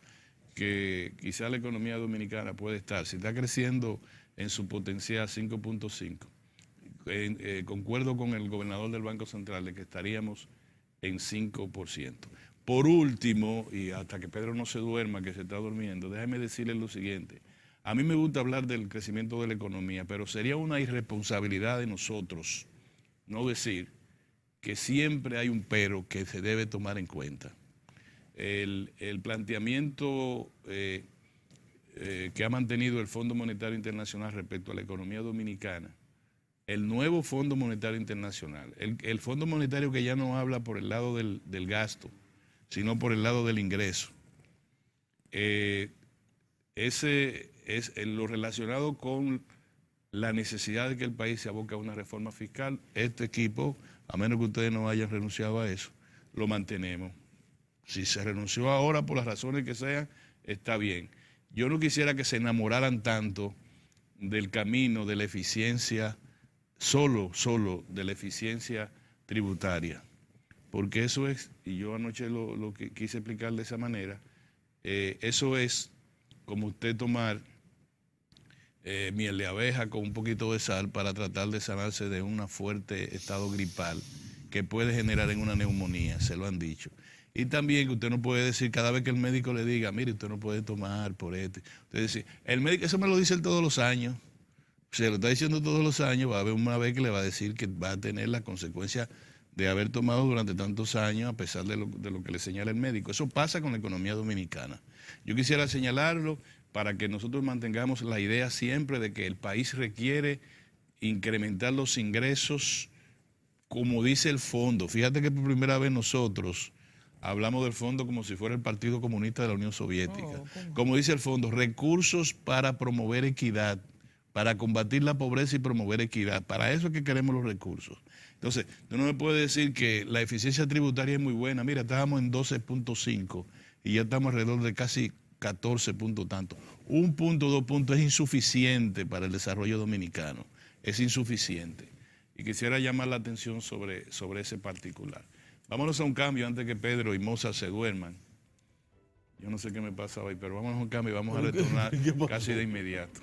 quizá la economía dominicana puede estar, si está creciendo en su potencial 5.5, concuerdo con el gobernador del Banco Central de que estaríamos en 5%. Por último, y hasta que Pedro no se duerma, que se está durmiendo, déjame decirle lo siguiente. A mí me gusta hablar del crecimiento de la economía, pero sería una irresponsabilidad de nosotros no decir que siempre hay un pero que se debe tomar en cuenta. El planteamiento que ha mantenido el Fondo Monetario Internacional respecto a la economía dominicana, el nuevo Fondo Monetario Internacional, el Fondo Monetario que ya no habla por el lado del gasto, sino por el lado del ingreso. Ese es lo relacionado con la necesidad de que el país se aboque a una reforma fiscal. Este equipo, a menos que ustedes no hayan renunciado a eso, lo mantenemos. Si se renunció ahora por las razones que sean, está bien. Yo no quisiera que se enamoraran tanto del camino de la eficiencia solo de la eficiencia tributaria, porque eso es, y yo anoche lo que quise explicar de esa manera, eso es como usted tomar miel de abeja con un poquito de sal para tratar de sanarse de un fuerte estado gripal que puede generar en una neumonía, se lo han dicho. Y también que usted no puede decir cada vez que el médico le diga, mire, usted no puede tomar por esto. Usted dice, el médico, eso me lo dice él todos los años. Se lo está diciendo todos los años, va a haber una vez que le va a decir que va a tener las consecuencias de haber tomado durante tantos años a pesar de lo que le señala el médico. Eso pasa con la economía dominicana. Yo quisiera señalarlo para que nosotros mantengamos la idea siempre de que el país requiere incrementar los ingresos, como dice el fondo. Fíjate que por primera vez nosotros hablamos del fondo como si fuera el Partido Comunista de la Unión Soviética. Como dice el fondo, recursos para promover equidad, para combatir la pobreza y promover equidad. Para eso es que queremos los recursos. Entonces, tú no me puedes decir que la eficiencia tributaria es muy buena. Mira, estábamos en 12.5 y ya estamos alrededor de casi 14 puntos tanto. 1 punto, 2 puntos es insuficiente para el desarrollo dominicano. Es insuficiente. Y quisiera llamar la atención sobre ese particular. Vámonos a un cambio antes que Pedro y Moza se duerman. Yo no sé qué me pasa hoy, pero vámonos a un cambio y vamos a retornar casi de inmediato.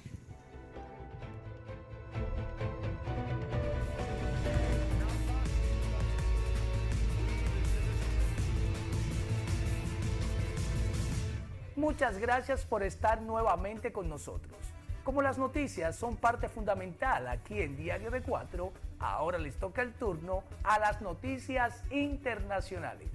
Muchas gracias por estar nuevamente con nosotros. Como las noticias son parte fundamental aquí en Diario de 4, ahora les toca el turno a las noticias internacionales.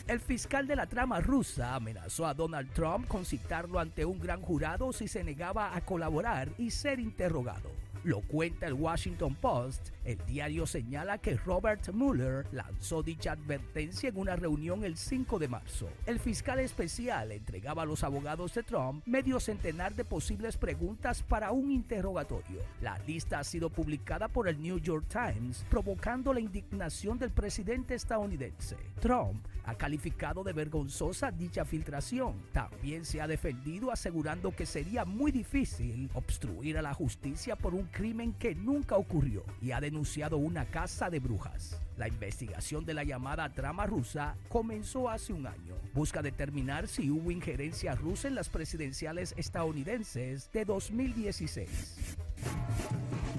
El fiscal de la trama rusa amenazó a Donald Trump con citarlo ante un gran jurado si se negaba a colaborar y ser interrogado. Lo cuenta el Washington Post. El diario señala que Robert Mueller lanzó dicha advertencia en una reunión el 5 de marzo. El fiscal especial entregaba a los abogados de Trump medio centenar de posibles preguntas para un interrogatorio. La lista ha sido publicada por el New York Times, provocando la indignación del presidente estadounidense. Trump ha calificado de vergonzosa dicha filtración. También se ha defendido asegurando que sería muy difícil obstruir a la justicia por un crimen que nunca ocurrió y ha denunciado una caza de brujas. La investigación de la llamada trama rusa comenzó hace un año. Busca determinar si hubo injerencia rusa en las presidenciales estadounidenses de 2016.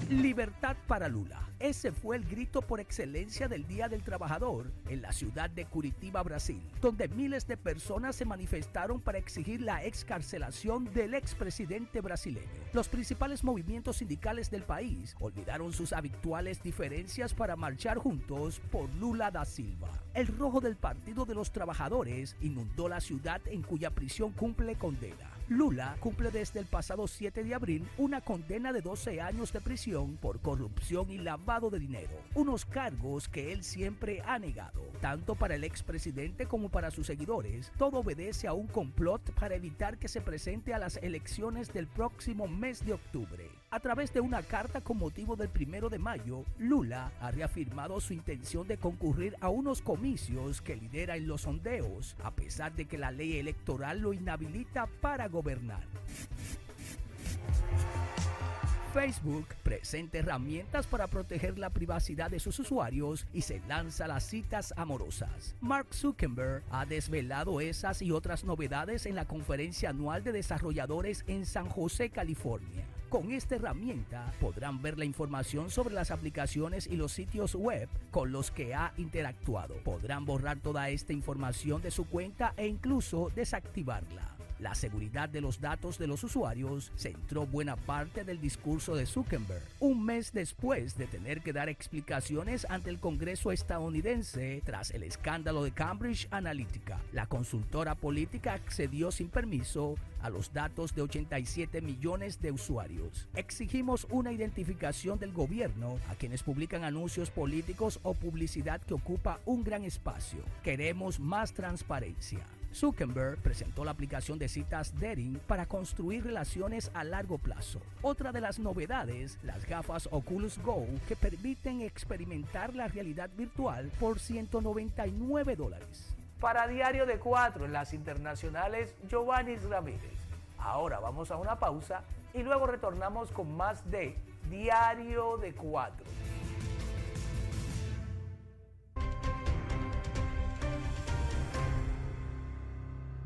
Libertad para Lula. Ese fue el grito por excelencia del Día del Trabajador en la ciudad de Curitiba, Brasil, donde miles de personas se manifestaron para exigir la excarcelación del expresidente brasileño. Los principales movimientos sindicales del país olvidaron sus habituales diferencias para marchar juntos por Lula da Silva. El rojo del Partido de los Trabajadores inundó la ciudad en cuya prisión cumple condena. Lula cumple desde el pasado 7 de abril una condena de 12 años de prisión por corrupción y lavado de dinero, unos cargos que él siempre ha negado. Tanto para el expresidente como para sus seguidores, todo obedece a un complot para evitar que se presente a las elecciones del próximo mes de octubre. A través de una carta con motivo del 1 de mayo, Lula ha reafirmado su intención de concurrir a unos comicios que lidera en los sondeos, a pesar de que la ley electoral lo inhabilita para gobernar. Facebook presenta herramientas para proteger la privacidad de sus usuarios y se lanza las citas amorosas. Mark Zuckerberg ha desvelado esas y otras novedades en la conferencia anual de desarrolladores en San José, California. Con esta herramienta podrán ver la información sobre las aplicaciones y los sitios web con los que ha interactuado. Podrán borrar toda esta información de su cuenta e incluso desactivarla. La seguridad de los datos de los usuarios centró buena parte del discurso de Zuckerberg, un mes después de tener que dar explicaciones ante el Congreso estadounidense tras el escándalo de Cambridge Analytica. La consultora política accedió sin permiso a los datos de 87 millones de usuarios. Exigimos una identificación del gobierno a quienes publican anuncios políticos o publicidad que ocupa un gran espacio. Queremos más transparencia. Zuckerberg presentó la aplicación de citas Dating para construir relaciones a largo plazo. Otra de las novedades, las gafas Oculus Go, que permiten experimentar la realidad virtual por $199. Para Diario de 4 en las internacionales, Giovanni Ramírez. Ahora vamos a una pausa y luego retornamos con más de Diario de 4.